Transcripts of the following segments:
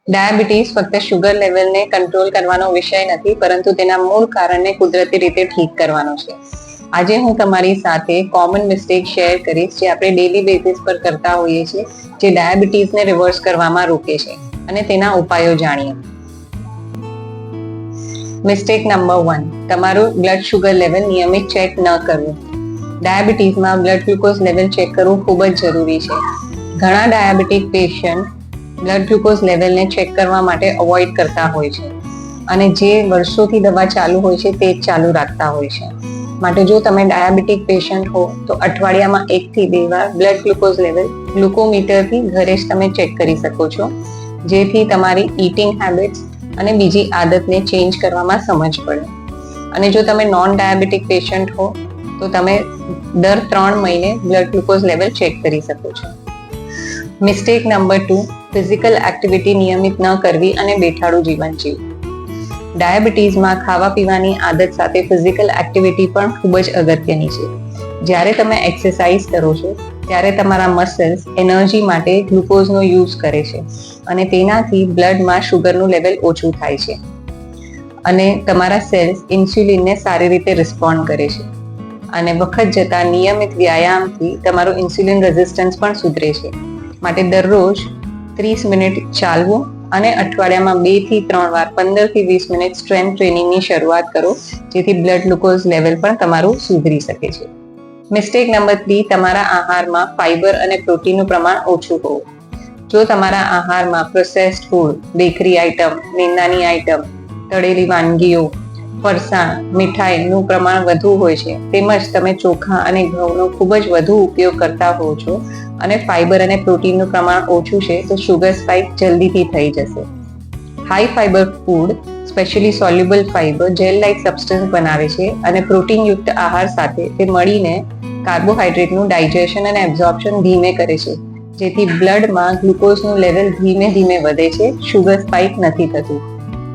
Diabetes ફક્ત sugar લેવલને control કરવાનો વિષય નથી, પરંતુ તેના મૂળ કારણને કુદરતી રીતે ઠીક કરવાનો છે. આજે હું તમારી સાથે કોમન મિસ્ટેક શેર કરીશ જે આપણે ડેલી બેસિસ પર કરતા હોઈએ છીએ, જે ડાયાબિટીસને રિવર્સ કરવામાં રોકે છે, અને તેના ઉપાયો જાણીએ. મિસ્ટેક નંબર 1, તમારું બ્લડ શુગર લેવલ નિયમિત ચેક ન કરવું. ડાયાબિટીસમાં બ્લડ ગ્લુકોઝ લેવલ ચેક કરવું ખૂબ જ જરૂરી છે. ઘણા ડાયાબિટીક પેશન્ટ બ્લડ ગ્લુકોઝ લેવલને ચેક કરવા માટે અવોઇડ કરતા હોય છે, અને જે વર્ષોથી દવા ચાલુ હોય છે તે જ ચાલુ રાખતા હોય છે. માટે જો તમે ડાયાબિટીક પેશન્ટ હો તો અઠવાડિયામાં 1 થી 2 વાર બ્લડ ગ્લુકોઝ લેવલ ગ્લુકોમીટરથી ઘરે જ તમે ચેક કરી શકો છો, જેથી તમારી ઈટિંગ હેબિટ્સ અને બીજી આદતને ચેન્જ કરવામાં સમજ પડે. અને જો તમે નોન ડાયાબિટીક પેશન્ટ હો તો તમે દર 3 મહિને બ્લડ ગ્લુકોઝ લેવલ ચેક કરી શકો છો. મિસ્ટેક નંબર 2, ફિઝિકલ એક્ટિવિટી નિયમિત ન કરવી અને બેઠાડું જીવન જીવવું. ડાયાબિટીસમાં ખાવા પીવાની આદત સાથે ફિઝિકલ એક્ટિવિટી પણ ખૂબ જ અગત્યની છે. જ્યારે તમે એક્સરસાઇઝ કરો છો ત્યારે તમારા મસલ્સ એનર્જી માટે ગ્લુકોઝનો યુઝ કરે છે, અને તેનાથી બ્લડમાં શુગરનું લેવલ ઓછું થાય છે, અને તમારા સેલ્સ ઇન્સ્યુલિનને સારી રીતે રિસ્પોન્ડ કરે છે. અને વખત જતાં નિયમિત વ્યાયામથી તમારું ઇન્સ્યુલિન રેઝિસ્ટન્સ પણ સુધરે છે. માટે દરરોજ 30 મિનિટ ચાલવું અને અઠવાડિયામાં 2 થી 3 વાર 15 થી 20 મિનિટ સ્ટ્રેન્થ ટ્રેનિંગની શરૂઆત કરો, જેથી બ્લડ ગ્લુકોઝ લેવલ પણ તમારું સુધરી શકે છે. મિસ્ટેક નંબર 3, તમારા આહારમાં ફાઇબર અને પ્રોટીનનું પ્રમાણ ઓછું હોવું. જો તમારા આહારમાં પ્રોસેસ્ડ ફૂડ, બેકરી આઇટમ, મેંદાની આઇટમ, તળેલી વાનગીઓ, ફરસાણ, મીઠાઈનું પ્રમાણ વધુ હોય છે, તેમજ તમે ચોખા અને ઘઉંનો ખૂબ જ વધુ ઉપયોગ કરતા હોવ છો, અને ફાઇબર અને પ્રોટીનનું પ્રમાણ ઓછું છે, તો શુગર સ્પાઇક જલ્દીથી થઈ જશે. High fibre food, specially soluble fibre, gel like substance બનાવે છે, અને પ્રોટીનયુક્ત આહાર સાથે તે મળીને કાર્બોહાઈડ્રેટનું ડાયજેશન અને એબ્ઝોર્પ્શન ધીમે કરે છે, જેથી બ્લડમાં ગ્લુકોઝનું લેવલ ધીમે ધીમે વધે છે, શુગર સ્પાઇક નથી થતું.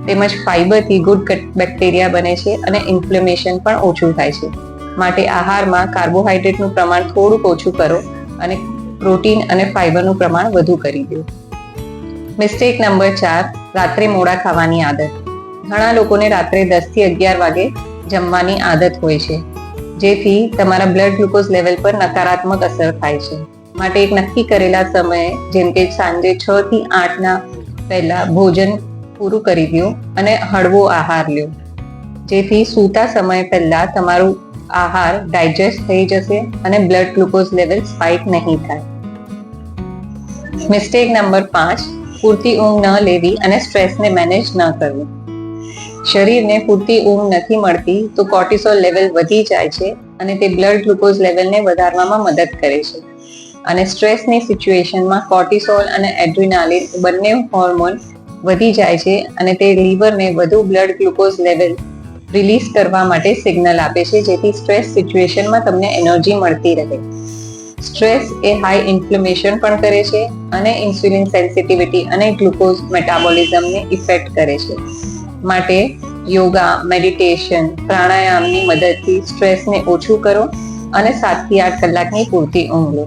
તેમજ ફાઇબરથી ગુડ બેક્ટેરિયા બને છે અને ઇન્ફ્લેમેશન પણ ઓછું થાય છે. માટે આહારમાં કાર્બોહાઈડ્રેટનું પ્રમાણ થોડુંક ઓછું કરો અને પ્રોટીન અને ફાઇબરનું પ્રમાણ વધુ કરી દો. મિસ્ટેક નંબર 4, રાત્રે મોડા ખાવાની આદત. ઘણા લોકોને રાત્રે 10 થી 11 વાગે જમવાની આદત હોય છે, જેથી તમારા બ્લડ ગ્લુકોઝ લેવલ પર નકારાત્મક અસર થાય છે. માટે એક નક્કી કરેલા સમયે, જેમ કે સાંજે 6 થી 8 ના પહેલા ભોજન પૂરું કરી દો અને હળવો આહાર લ્યો, જેથી સૂતા સમય પહેલા તમારું આહાર ડાયજેસ્ટ થઈ જશે અને બ્લડ ગ્લુકોઝ લેવલ સ્પાઇક નહીં થાય. મિસ્ટેક નંબર 5, પૂરતી ઊંઘ ન લેવી અને સ્ટ્રેસને મેનેજ ન કરવું. શરીરને પૂરતી ઊંઘ નથી મળતી તો કોર્ટિસોલ લેવલ વધી જાય છે, અને તે બ્લડ ગ્લુકોઝ લેવલને વધારવામાં મદદ કરે છે. અને સ્ટ્રેસની સિચ્યુએશનમાં કોર્ટિસોલ અને એડ્રીનાલિન બંને હોર્મોન વધી જાય છે, અને તે લીવરને વધુ બ્લડ ગ્લુકોઝ લેવલ રિલીઝ કરવા માટે સિગ્નલ આપે છે, જેથી સ્ટ્રેસ સિચ્યુએશનમાં તમને એનર્જી મળતી રહે. સ્ટ્રેસ એ હાઈ ઇન્ફ્લેમેશન પણ કરે છે, અને ઇન્સ્યુલિન સેન્સિટિવિટી અને ગ્લુકોઝ મેટાબોલિઝમને ઇફેક્ટ કરે છે. માટે યોગા, મેડિટેશન, પ્રાણાયામની મદદથી સ્ટ્રેસને ઓછું કરો અને 7 થી 8 કલાકની પૂરતી ઊંઘ લો.